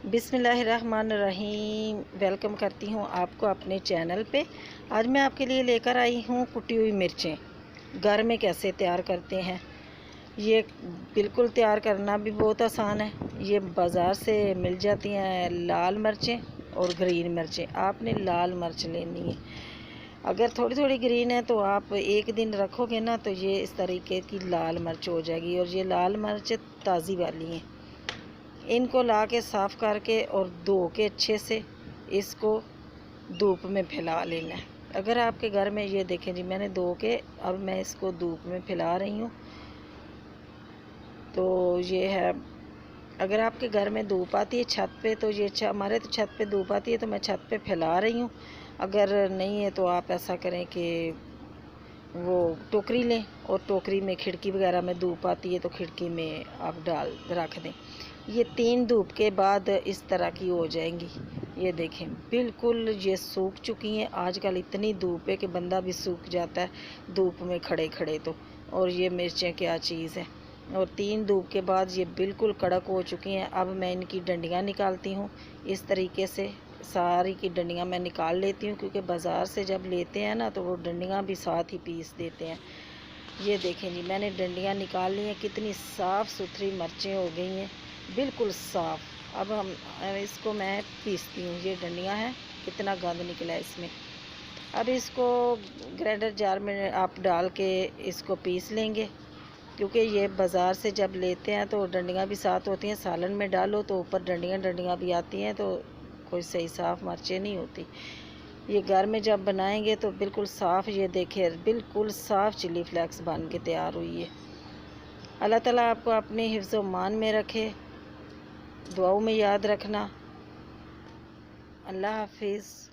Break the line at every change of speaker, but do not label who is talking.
बिस्मिल्लाहिर्रहमानिर्रहीम। वेलकम करती हूँ आपको अपने चैनल पे। आज मैं आपके लिए लेकर आई हूँ कुटी हुई मिर्चें घर में कैसे तैयार करते हैं। ये बिल्कुल तैयार करना भी बहुत आसान है। ये बाज़ार से मिल जाती हैं लाल मिर्चें और ग्रीन मिर्चें। आपने लाल मिर्च लेनी है। अगर थोड़ी थोड़ी ग्रीन है तो आप एक दिन रखोगे ना तो ये इस तरीके की लाल मिर्च हो जाएगी। और ये लाल मिर्च ताज़ी वाली हैं। इनको ला के साफ़ करके और धो के अच्छे से इसको धूप में फैला लेना है। अगर आपके घर में ये देखें जी, मैंने धो के अब मैं इसको धूप में फैला रही हूँ। तो ये है, अगर आपके घर में धूप आती है छत पे तो ये हमारे तो छत पे धूप आती है तो मैं छत पे फैला रही हूँ। अगर नहीं है तो आप ऐसा करें कि वो टोकरी लें और टोकरी में खिड़की वगैरह में धूप आती है तो खिड़की में आप डाल रख दें। ये 3 धूप के बाद इस तरह की हो जाएंगी। ये देखें बिल्कुल ये सूख चुकी हैं। आजकल इतनी धूप है कि बंदा भी सूख जाता है धूप में खड़े खड़े तो। और ये मिर्चें क्या चीज़ है। और 3 धूप के बाद ये बिल्कुल कड़क हो चुकी हैं। अब मैं इनकी डंडियाँ निकालती हूँ। इस तरीके से सारी की डंडियाँ मैं निकाल लेती हूँ, क्योंकि बाज़ार से जब लेते हैं ना तो वो डंडियाँ भी साथ ही पीस देते हैं। ये देखें जी, मैंने डंडियाँ निकाल ली हैं। कितनी साफ़ सुथरी मिर्चें हो गई हैं, बिल्कुल साफ़। अब इसको मैं पीसती हूँ। ये डंडियाँ हैं, कितना गंद निकला है इसमें। अब इसको ग्राइंडर जार में आप डाल के इसको पीस लेंगे, क्योंकि ये बाज़ार से जब लेते हैं तो डंडियाँ भी साथ होती हैं। सालन में डालो तो ऊपर डंडियाँ भी आती हैं, तो कोई सही साफ़ मिर्चें नहीं होती। ये घर में जब बनाएंगे तो बिल्कुल साफ़, ये देखें बिल्कुल साफ़ चिली फ्लेक्स बन के तैयार हुई है। अल्लाह ताला आपको अपने हिफ्ज़ मान में रखे, दुआओं में याद रखना। अल्लाह हाफिज़।